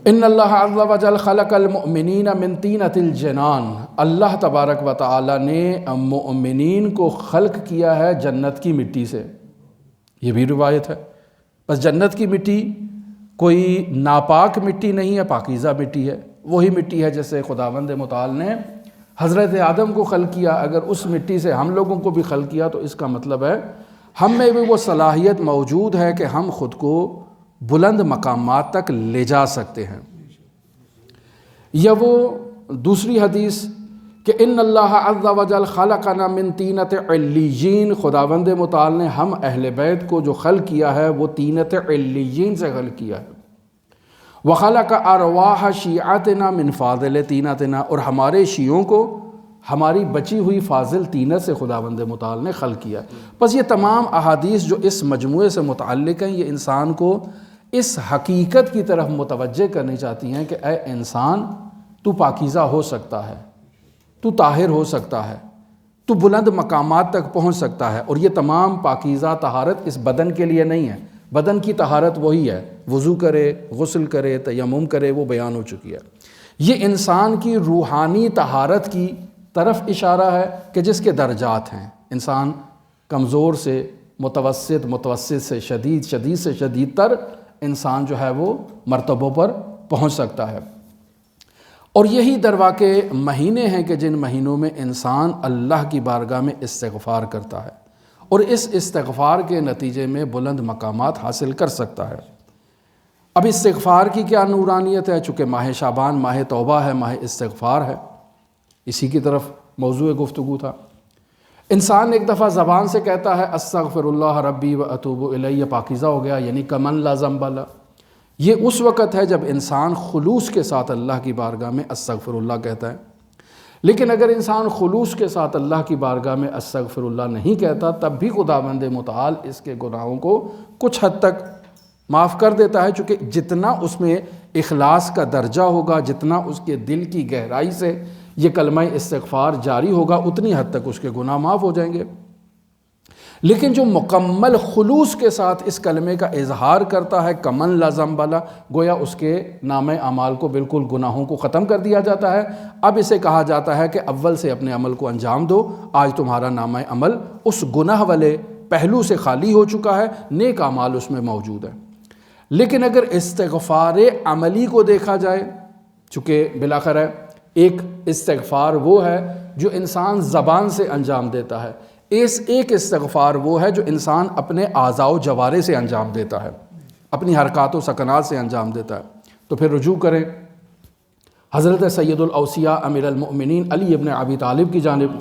Speaker 1: ان اللہ عز و جل خلق المؤمنین من طینۃ الجنان، اللہ تبارک و تعالی نے مؤمنین کو خلق کیا ہے جنت کی مٹی سے۔ یہ بھی روایت ہے۔ بس جنت کی مٹی کوئی ناپاک مٹی نہیں ہے، پاکیزہ مٹی ہے، وہی مٹی ہے جیسے خداوند متعال نے حضرت آدم کو خلق کیا۔ اگر اس مٹی سے ہم لوگوں کو بھی خلق کیا تو اس کا مطلب ہے ہم میں بھی وہ صلاحیت موجود ہے کہ ہم خود کو بلند مقامات تک لے جا سکتے ہیں۔ یا وہ دوسری حدیث کہ ان اللہ عز و جل خلقنا من طینۃ علیین، خداوند متعال نے ہم اہل بیت کو جو خلق کیا ہے وہ طینۃ علیین سے خلق کیا ہے۔ وخلق ارواح شیعتنا من فاضل طینتنا، اور ہمارے شیعوں کو ہماری بچی ہوئی فاضل طینت سے خداوند متعال نے خلق کیا۔ بس یہ تمام احادیث جو اس مجموعے سے متعلق ہیں یہ انسان کو اس حقیقت کی طرف متوجہ کرنی چاہتی ہیں کہ اے انسان، تو پاکیزہ ہو سکتا ہے، تو طاہر ہو سکتا ہے، تو بلند مقامات تک پہنچ سکتا ہے۔ اور یہ تمام پاکیزہ طہارت اس بدن کے لیے نہیں ہے، بدن کی طہارت وہی ہے، وضو کرے، غسل کرے، تیمم کرے، وہ بیان ہو چکی ہے۔ یہ انسان کی روحانی طہارت کی طرف اشارہ ہے کہ جس کے درجات ہیں، انسان کمزور سے متوسط، متوسط سے شدید، شدید سے شدید تر انسان جو ہے وہ مرتبوں پر پہنچ سکتا ہے۔ اور یہی دروا کے مہینے ہیں کہ جن مہینوں میں انسان اللہ کی بارگاہ میں استغفار کرتا ہے اور اس استغفار کے نتیجے میں بلند مقامات حاصل کر سکتا ہے۔ اب استغفار کی کیا نورانیت ہے؟ چونکہ ماہ شعبان ماہ توبہ ہے، ماہ استغفار ہے، اسی کی طرف موضوع گفتگو تھا۔ انسان ایک دفعہ زبان سے کہتا ہے استغفر اللہ ربی و اتوب الیہ، پاکیزہ ہو گیا، یعنی کمن لا ذنب لہ۔ یہ اس وقت ہے جب انسان خلوص کے ساتھ اللہ کی بارگاہ میں استغفر اللہ کہتا ہے۔ لیکن اگر انسان خلوص کے ساتھ اللہ کی بارگاہ میں استغفر اللہ نہیں کہتا تب بھی خداوند متعال اس کے گناہوں کو کچھ حد تک معاف کر دیتا ہے، چونکہ جتنا اس میں اخلاص کا درجہ ہوگا، جتنا اس کے دل کی گہرائی سے یہ کلمہ استغفار جاری ہوگا، اتنی حد تک اس کے گناہ معاف ہو جائیں گے۔ لیکن جو مکمل خلوص کے ساتھ اس کلمے کا اظہار کرتا ہے کمن لا ذنب لہ، گویا اس کے نام اعمال کو بالکل گناہوں کو ختم کر دیا جاتا ہے۔ اب اسے کہا جاتا ہے کہ اول سے اپنے عمل کو انجام دو، آج تمہارا نام عمل اس گناہ والے پہلو سے خالی ہو چکا ہے، نیک اعمال اس میں موجود ہے۔ لیکن اگر استغفار عملی کو دیکھا جائے، چونکہ بالآخر ہے ایک استغفار وہ ہے جو انسان زبان سے انجام دیتا ہے، ایک استغفار وہ ہے جو انسان اپنے اعضاء و جوارح سے انجام دیتا ہے، اپنی حرکات و سکنات سے انجام دیتا ہے۔ تو پھر رجوع کریں حضرت سید الاوصیاء امیر المؤمنین علی ابن ابی طالب کی جانب،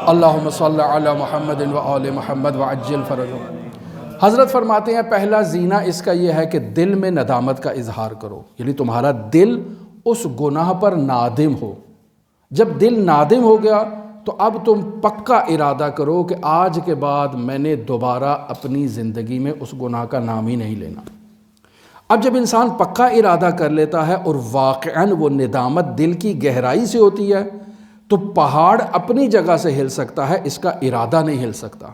Speaker 1: اللہم صلی علی محمد و آل محمد وعجل فرجہ۔ حضرت فرماتے ہیں پہلا زینہ اس کا یہ ہے کہ دل میں ندامت کا اظہار کرو، یعنی تمہارا دل اس گناہ پر نادم ہو۔ جب دل نادم ہو گیا تو اب تم پکا ارادہ کرو کہ آج کے بعد میں نے دوبارہ اپنی زندگی میں اس گناہ کا نام ہی نہیں لینا۔ اب جب انسان پکا ارادہ کر لیتا ہے اور واقعاً وہ ندامت دل کی گہرائی سے ہوتی ہے تو پہاڑ اپنی جگہ سے ہل سکتا ہے، اس کا ارادہ نہیں ہل سکتا۔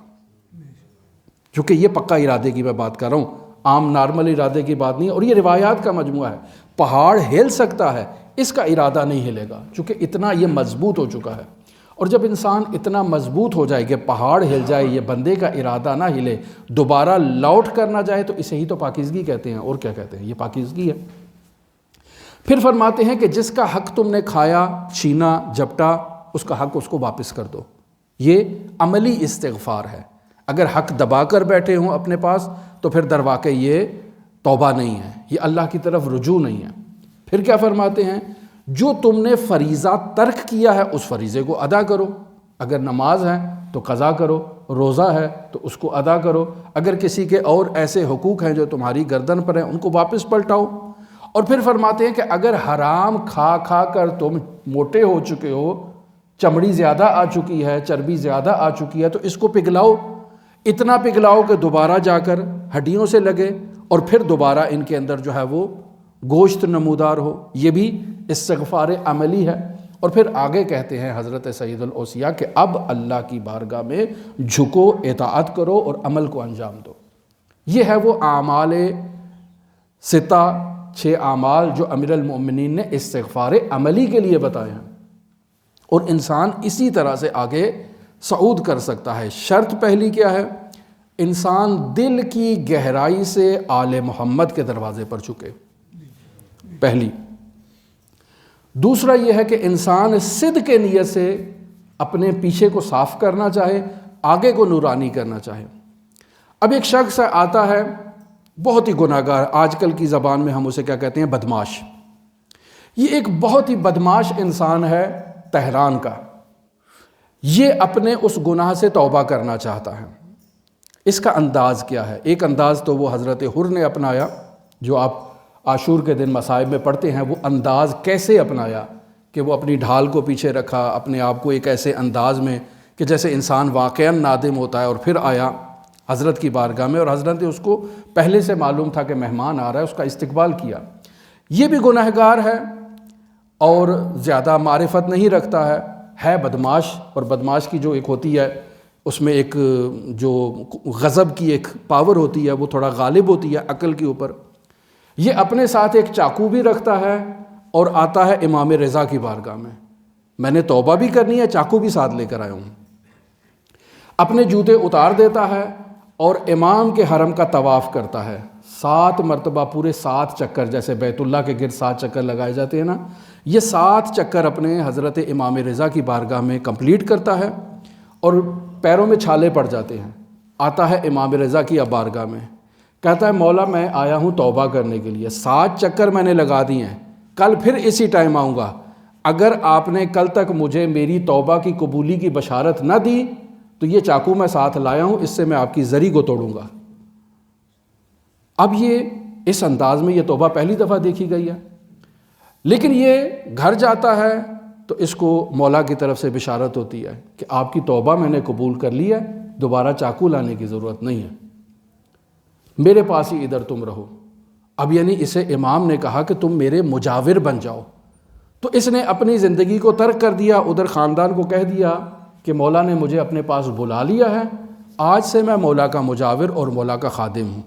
Speaker 1: چونکہ یہ پکا ارادے کی میں بات کر رہا ہوں، عام نارمل ارادے کی بات نہیں ہے، اور یہ روایات کا مجموعہ ہے۔ پہاڑ ہل سکتا ہے، اس کا ارادہ نہیں ہلے گا، چونکہ اتنا یہ مضبوط ہو چکا ہے۔ اور جب انسان اتنا مضبوط ہو جائے کہ پہاڑ ہل جائے، یہ بندے کا ارادہ نہ ہلے، دوبارہ لوٹ کر نہ جائے، تو اسے ہی تو پاکیزگی کہتے ہیں، اور کیا کہتے ہیں، یہ پاکیزگی ہے۔ پھر فرماتے ہیں کہ جس کا حق تم نے کھایا، چھینا، جھپٹا، اس کا حق اس کو واپس کر دو۔ یہ عملی استغفار ہے۔ اگر حق دبا کر بیٹھے ہوں اپنے پاس تو پھر در واقع یہ توبہ نہیں ہے، یہ اللہ کی طرف رجوع نہیں ہے۔ پھر کیا فرماتے ہیں، جو تم نے فریضہ ترک کیا ہے اس فریضے کو ادا کرو۔ اگر نماز ہے تو قضا کرو، روزہ ہے تو اس کو ادا کرو، اگر کسی کے اور ایسے حقوق ہیں جو تمہاری گردن پر ہیں ان کو واپس پلٹاؤ۔ اور پھر فرماتے ہیں کہ اگر حرام کھا کھا کر تم موٹے ہو چکے ہو، چمڑی زیادہ آ چکی ہے، چربی زیادہ آ چکی ہے، تو اس کو پگھلاؤ، اتنا پگھلاؤ کہ دوبارہ جا کر ہڈیوں سے لگے اور پھر دوبارہ ان کے اندر جو ہے وہ گوشت نمودار ہو۔ یہ بھی استغفار عملی ہے۔ اور پھر آگے کہتے ہیں حضرت سید الاوصیاء کہ اب اللہ کی بارگاہ میں جھکو، اطاعت کرو اور عمل کو انجام دو۔ یہ ہے وہ اعمال ستہ، 6 اعمال جو امیر المؤمنین نے استغفار عملی کے لیے بتائے ہیں، اور انسان اسی طرح سے آگے صعود کر سکتا ہے۔ شرط پہلی کیا ہے، انسان دل کی گہرائی سے آل محمد کے دروازے پر جھکے، پہلی۔ دوسرا یہ ہے کہ انسان صدق کے نیت سے اپنے پیچھے کو صاف کرنا چاہے، آگے کو نورانی کرنا چاہے۔ اب ایک شخص آتا ہے بہت ہی گناہ گار، آج کل کی زبان میں ہم اسے کیا کہتے ہیں، بدماش۔ یہ ایک بہت ہی بدماش انسان ہے تہران کا، یہ اپنے اس گناہ سے توبہ کرنا چاہتا ہے۔ اس کا انداز کیا ہے؟ ایک انداز تو وہ حضرت حر نے اپنایا، جو آپ عاشور کے دن مصائب میں پڑھتے ہیں، وہ انداز کیسے اپنایا کہ وہ اپنی ڈھال کو پیچھے رکھا، اپنے آپ کو ایک ایسے انداز میں کہ جیسے انسان واقعاً نادم ہوتا ہے، اور پھر آیا حضرت کی بارگاہ میں، اور حضرت نے اس کو پہلے سے معلوم تھا کہ مہمان آ رہا ہے، اس کا استقبال کیا۔ یہ بھی گنہگار ہے اور زیادہ معرفت نہیں رکھتا ہے بدماش، اور بدماش کی جو ایک ہوتی ہے اس میں ایک جو غضب کی ایک پاور ہوتی ہے وہ تھوڑا غالب ہوتی ہے عقل کے اوپر۔ یہ اپنے ساتھ ایک چاقو بھی رکھتا ہے اور آتا ہے امام رضا کی بارگاہ میں نے توبہ بھی کرنی ہے، چاقو بھی ساتھ لے کر آیا ہوں۔ اپنے جوتے اتار دیتا ہے اور امام کے حرم کا طواف کرتا ہے 7 مرتبہ، پورے 7 چکر، جیسے بیت اللہ کے گرد 7 چکر لگائے جاتے ہیں نا، یہ 7 چکر اپنے حضرت امام رضا کی بارگاہ میں کمپلیٹ کرتا ہے، اور پیروں میں چھالے پڑ جاتے ہیں۔ آتا ہے امام رضا کی بارگاہ میں، کہتا ہے مولا میں آیا ہوں توبہ کرنے کے لیے، 7 چکر میں نے لگا دیے ہیں، کل پھر اسی ٹائم آؤں گا، اگر آپ نے کل تک مجھے میری توبہ کی قبولی کی بشارت نہ دی تو یہ چاقو میں ساتھ لایا ہوں، اس سے میں آپ کی زری کو توڑوں گا۔ اب یہ اس انداز میں یہ توبہ پہلی دفعہ دیکھی گئی ہے، لیکن یہ گھر جاتا ہے تو اس کو مولا کی طرف سے بشارت ہوتی ہے کہ آپ کی توبہ میں نے قبول کر لی ہے، دوبارہ چاقو لانے کی ضرورت نہیں ہے، میرے پاس ہی ادھر تم رہو۔ اب یعنی اسے امام نے کہا کہ تم میرے مجاور بن جاؤ، تو اس نے اپنی زندگی کو ترک کر دیا، ادھر خاندان کو کہہ دیا کہ مولا نے مجھے اپنے پاس بلا لیا ہے، آج سے میں مولا کا مجاور اور مولا کا خادم ہوں،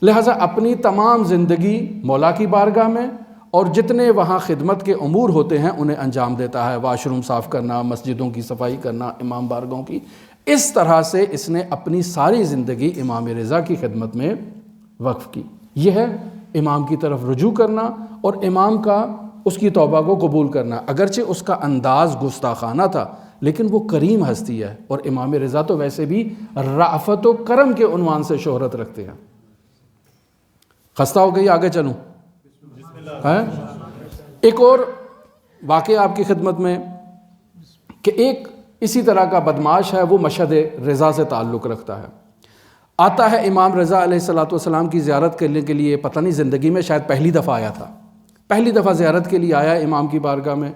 Speaker 1: لہٰذا اپنی تمام زندگی مولا کی بارگاہ میں اور جتنے وہاں خدمت کے امور ہوتے ہیں انہیں انجام دیتا ہے، واش روم صاف کرنا، مسجدوں کی صفائی کرنا، امام بارگاہوں کی۔ اس طرح سے اس نے اپنی ساری زندگی امام رضا کی خدمت میں وقف کی۔ یہ ہے امام کی طرف رجوع کرنا اور امام کا اس کی توبہ کو قبول کرنا، اگرچہ اس کا انداز گستاخانہ تھا لیکن وہ کریم ہستی ہے، اور امام رضا تو ویسے بھی رأفت و کرم کے عنوان سے شہرت رکھتے ہیں۔ خستہ ہو گئی، آگے چلوں؟ ایک اور واقعہ آپ کی خدمت میں کہ ایک اسی طرح کا بدمعاش ہے، وہ مشہد رضا سے تعلق رکھتا ہے۔ آتا ہے امام رضا علیہ السلام کی زیارت کرنے کے لیے، پتہ نہیں زندگی میں شاید پہلی دفعہ آیا تھا، پہلی دفعہ زیارت کے لیے آیا امام کی بارگاہ میں،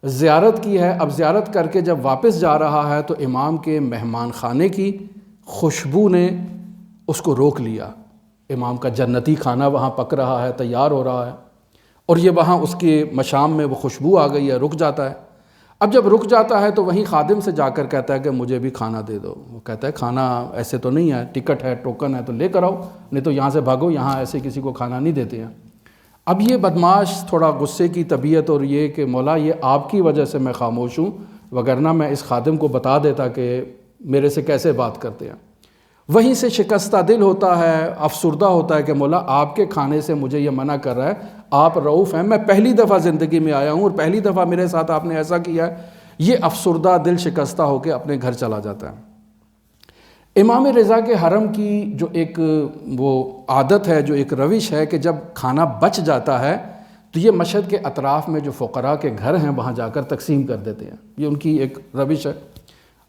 Speaker 1: زیارت کی ہے۔ اب زیارت کر کے جب واپس جا رہا ہے تو امام کے مہمان خانے کی خوشبو نے اس کو روک لیا۔ امام کا جنتی کھانا وہاں پک رہا ہے، تیار ہو رہا ہے، اور یہ وہاں اس کے مشام میں وہ خوشبو آ گئی ہے، رک جاتا ہے۔ اب جب رک جاتا ہے تو وہیں خادم سے جا کر کہتا ہے کہ مجھے بھی کھانا دے دو۔ وہ کہتا ہے کھانا ایسے تو نہیں ہے، ٹکٹ ہے، ٹوکن ہے تو لے کر آؤ، نہیں تو یہاں سے بھاگو، یہاں ایسے کسی کو کھانا نہیں دیتے ہیں۔ اب یہ بدمعاش تھوڑا غصے کی طبیعت، اور یہ کہ مولا یہ آپ کی وجہ سے میں خاموش ہوں، وگرنہ میں اس خادم کو بتا دیتا کہ میرے سے کیسے بات کرتے ہیں۔ وہیں سے شکستہ دل ہوتا ہے، افسردہ ہوتا ہے کہ مولا آپ کے کھانے سے مجھے یہ منع کر رہا ہے، آپ رؤوف ہیں، میں پہلی دفعہ زندگی میں آیا ہوں اور پہلی دفعہ میرے ساتھ آپ نے ایسا کیا ہے۔ یہ افسردہ دل شکستہ ہو کے اپنے گھر چلا جاتا ہے۔ امام رضا کے حرم کی جو ایک وہ عادت ہے، جو ایک روش ہے کہ جب کھانا بچ جاتا ہے تو یہ مشہد کے اطراف میں جو فقراء کے گھر ہیں وہاں جا کر تقسیم کر دیتے ہیں، یہ ان کی ایک روش ہے۔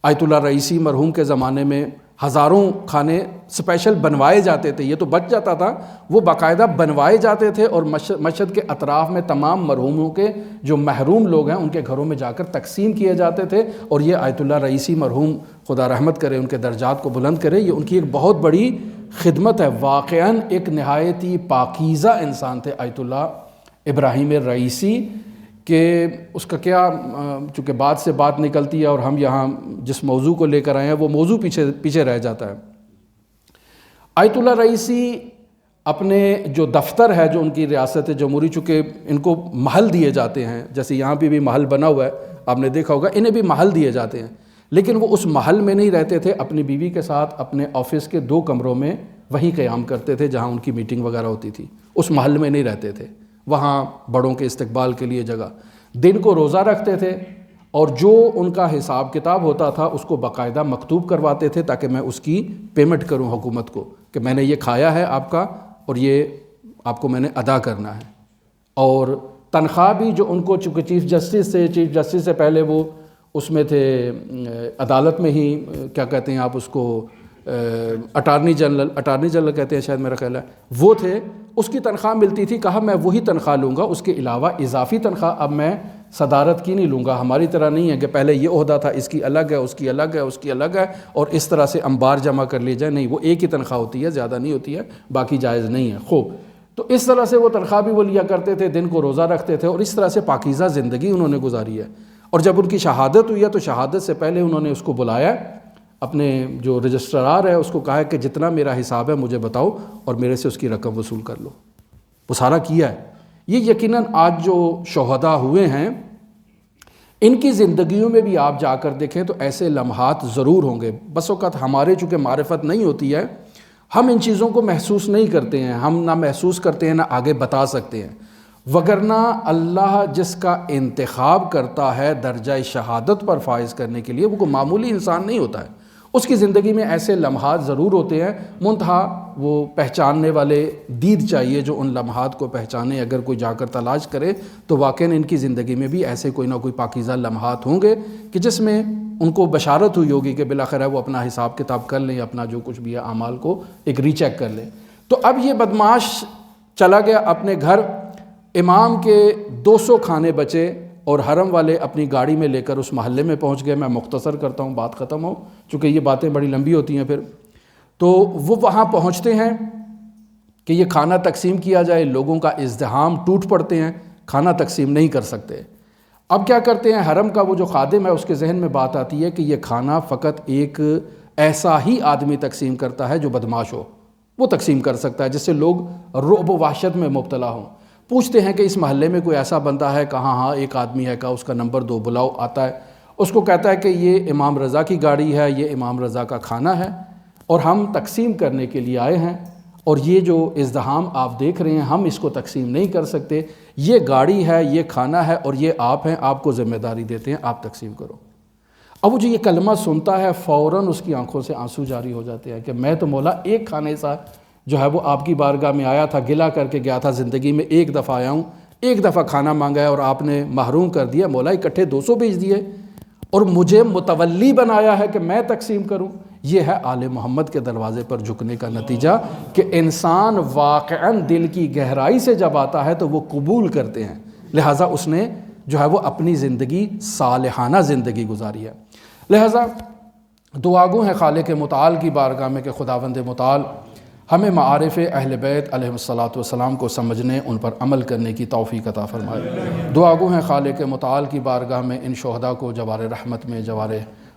Speaker 1: آیت اللہ رئیسی مرحوم کے زمانے میں ہزاروں کھانے اسپیشل بنوائے جاتے تھے، یہ تو بچ جاتا تھا، وہ باقاعدہ بنوائے جاتے تھے اور مشہد کے اطراف میں تمام مرحوموں کے جو محروم لوگ ہیں ان کے گھروں میں جا کر تقسیم کیے جاتے تھے۔ اور یہ آیت اللہ رئیسی مرحوم، خدا رحمت کرے، ان کے درجات کو بلند کرے، یہ ان کی ایک بہت بڑی خدمت ہے۔ واقعاً ایک نہایت ہی پاکیزہ انسان تھے آیت اللہ ابراہیم رئیسی، کہ اس کا کیا، چونکہ بات سے بات نکلتی ہے اور ہم یہاں جس موضوع کو لے کر آئے ہیں وہ موضوع پیچھے رہ جاتا ہے۔ آیت اللہ رئیسی اپنے جو دفتر ہے، جو ان کی ریاست جمہوری، چونکہ ان کو محل دیے جاتے ہیں، جیسے یہاں پہ بھی محل بنا ہوا ہے، آپ نے دیکھا ہوگا، انہیں بھی محل دیے جاتے ہیں، لیکن وہ اس محل میں نہیں رہتے تھے، اپنی بیوی کے ساتھ اپنے آفس کے 2 کمروں میں وہیں قیام کرتے تھے جہاں ان کی میٹنگ وغیرہ ہوتی تھی، اس محل میں نہیں رہتے تھے، وہاں بڑوں کے استقبال کے لیے جگہ۔ دن کو روزہ رکھتے تھے اور جو ان کا حساب کتاب ہوتا تھا اس کو باقاعدہ مکتوب کرواتے تھے تاکہ میں اس کی پیمنٹ کروں حکومت کو، کہ میں نے یہ کھایا ہے آپ کا اور یہ آپ کو میں نے ادا کرنا ہے۔ اور تنخواہ بھی جو ان کو، چونکہ چیف جسٹس سے پہلے وہ اس میں تھے عدالت میں ہی، کیا کہتے ہیں آپ اس کو، اٹارنی جنرل کہتے ہیں شاید، میرا خیال ہے وہ تھے، اس کی تنخواہ ملتی تھی۔ کہا میں وہی تنخواہ لوں گا، اس کے علاوہ اضافی تنخواہ اب میں صدارت کی نہیں لوں گا، ہماری طرح نہیں ہے کہ پہلے یہ عہدہ تھا، اس کی الگ ہے، اس کی الگ ہے، اس کی الگ ہے، اور اس طرح سے انبار جمع کر لی جائے، نہیں، وہ ایک ہی تنخواہ ہوتی ہے، زیادہ نہیں ہوتی ہے، باقی جائز نہیں ہے۔ خوب، تو اس طرح سے وہ تنخواہ بھی وہ لیا کرتے تھے، دن کو روزہ رکھتے تھے، اور اس طرح سے پاکیزہ زندگی انہوں نے گزاری ہے۔ اور جب ان کی شہادت ہوئی ہے تو شہادت سے پہلے انہوں نے اس کو بلایا، اپنے جو رجسٹرار ہے اس کو کہا کہ جتنا میرا حساب ہے مجھے بتاؤ اور میرے سے اس کی رقم وصول کر لو، وہ سارا کیا ہے۔ یہ یقیناً آج جو شہداء ہوئے ہیں ان کی زندگیوں میں بھی آپ جا کر دیکھیں تو ایسے لمحات ضرور ہوں گے۔ بس اوقات ہمارے چونکہ معرفت نہیں ہوتی ہے، ہم ان چیزوں کو محسوس نہیں کرتے ہیں، ہم نہ محسوس کرتے ہیں نہ آگے بتا سکتے ہیں، وگرنہ اللہ جس کا انتخاب کرتا ہے درجہ شہادت پر فائز کرنے کے لیے، وہ کوئی معمولی انسان نہیں ہوتا ہے، اس کی زندگی میں ایسے لمحات ضرور ہوتے ہیں، منتہا وہ پہچاننے والے دید چاہیے جو ان لمحات کو پہچانے۔ اگر کوئی جا کر تلاش کرے تو واقعاً ان کی زندگی میں بھی ایسے کوئی نہ کوئی پاکیزہ لمحات ہوں گے کہ جس میں ان کو بشارت ہوئی ہوگی کہ بالآخر وہ اپنا حساب کتاب کر لیں، اپنا جو کچھ بھی ہے اعمال کو ایک ری چیک کر لیں۔ تو اب یہ بدمعاش چلا گیا اپنے گھر، امام کے 200 کھانے بچے اور حرم والے اپنی گاڑی میں لے کر اس محلے میں پہنچ گئے۔ میں مختصر کرتا ہوں، بات ختم ہو، چونکہ یہ باتیں بڑی لمبی ہوتی ہیں پھر۔ تو وہ وہاں پہنچتے ہیں کہ یہ کھانا تقسیم کیا جائے، لوگوں کا ازدحام، ٹوٹ پڑتے ہیں، کھانا تقسیم نہیں کر سکتے۔ اب کیا کرتے ہیں، حرم کا وہ جو خادم ہے اس کے ذہن میں بات آتی ہے کہ یہ کھانا فقط ایک ایسا ہی آدمی تقسیم کرتا ہے جو بدماش ہو، وہ تقسیم کر سکتا ہے، جس سے لوگ رعب و وحشت میں مبتلا ہوں۔ پوچھتے ہیں کہ اس محلے میں کوئی ایسا بندہ ہے؟ کہاں ہاں ایک آدمی ہے، کہا اس کا نمبر 2 بلاؤ۔ آتا ہے، اس کو کہتا ہے کہ یہ امام رضا کی گاڑی ہے، یہ امام رضا کا کھانا ہے اور ہم تقسیم کرنے کے لیے آئے ہیں، اور یہ جو ازدحام آپ دیکھ رہے ہیں ہم اس کو تقسیم نہیں کر سکتے، یہ گاڑی ہے، یہ کھانا ہے اور یہ آپ ہیں، آپ کو ذمہ داری دیتے ہیں، آپ تقسیم کرو۔ اب وہ جو یہ کلمہ سنتا ہے فوراً اس کی آنکھوں سے آنسو جاری ہو جاتے ہیں کہ میں تو مولا ایک کھانے سا جو ہے وہ آپ کی بارگاہ میں آیا تھا، گلہ کر کے گیا تھا، زندگی میں ایک دفعہ آیا ہوں، ایک دفعہ کھانا مانگا ہے اور آپ نے محروم کر دیا، مولا اکٹھے 200 بھیج دیے اور مجھے متولی بنایا ہے کہ میں تقسیم کروں۔ یہ ہے آل محمد کے دروازے پر جھکنے کا نتیجہ کہ انسان واقعاً دل کی گہرائی سے جب آتا ہے تو وہ قبول کرتے ہیں، لہٰذا اس نے جو ہے وہ اپنی زندگی صالحانہ زندگی گزاری ہے۔ لہٰذا دعا گو ہیں خالق متعال کی بارگاہ میں کہ خداوند متعال ہمیں معارف اہل بیت علیہ الصلاۃ کو سمجھنے، ان پر عمل کرنے کی توفیق عطا فرمائے۔ دعا گو ہیں خالق متعال کی بارگاہ میں ان شہداء کو جوار رحمت میں، جوار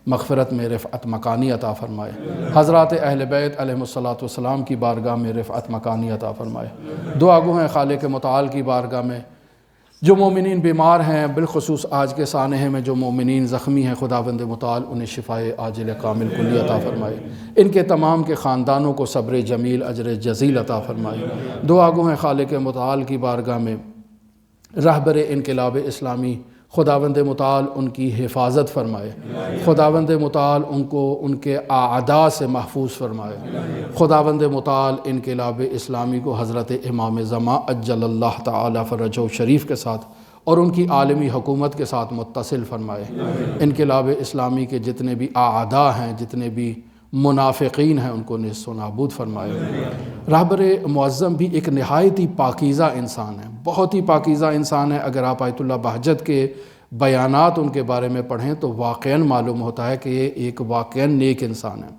Speaker 1: مغفرت میں رفعت مکانی عطا فرمائے۔ حضرات اہل بیت علیہ الصلاۃ کی بارگاہ میں رفعت مکانی عطا فرمائے۔ دعا گو ہیں خالق متعال کی بارگاہ میں جو مومنین بیمار ہیں، بالخصوص آج کے سانحے میں جو مومنین زخمی ہیں، خداوند متعال انہیں شفائے عاجل کامل کلی عطا فرمائے۔ ان کے تمام کے خاندانوں کو صبر جمیل اجر جزیل عطا فرمائے۔ دعا گو ہیں خالق متعال کی بارگاہ میں رہبر انقلاب اسلامی خداوند متعال ان کی حفاظت فرمائے، خداوند متعال ان کو ان کے اعداء سے محفوظ فرمائے، خداوند متعال انقلاب اسلامی کو حضرت امام زمان عجل اللہ تعالی فرجہ شریف کے ساتھ اور ان کی عالمی حکومت کے ساتھ متصل فرمائے۔ انقلاب اسلامی کے جتنے بھی اعداء ہیں، جتنے بھی منافقین ہیں، ان کو نیست و نابود فرمائے۔ رہبر معظم بھی ایک نہایت ہی پاکیزہ انسان ہے، بہت ہی پاکیزہ انسان ہے۔ اگر آپ آیت اللہ بہجت کے بیانات ان کے بارے میں پڑھیں تو واقعاً معلوم ہوتا ہے کہ یہ ایک واقعاً نیک انسان ہے۔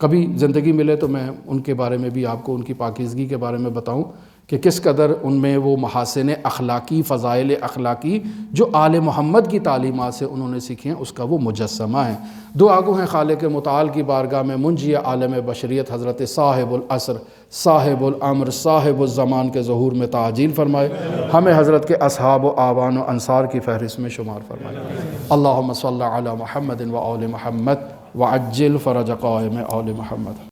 Speaker 1: کبھی زندگی ملے تو میں ان کے بارے میں بھی آپ کو ان کی پاکیزگی کے بارے میں بتاؤں کہ کس قدر ان میں وہ محاسن اخلاقی، فضائل اخلاقی جو آل محمد کی تعلیمات سے انہوں نے سیکھے ہیں، اس کا وہ مجسمہ ہے۔ دعا گو ہیں خالق متعال کی بارگاہ میں منجی عالم بشریت حضرت صاحب العصر، صاحب الامر، صاحب الزمان کے ظہور میں تعجیل فرمائے، ہمیں حضرت کے اصحاب و آوان و انصار کی فہرست میں شمار فرمائے۔ اللہم صلی علی محمد و آل محمد وعجل فرج قائم آل محمد۔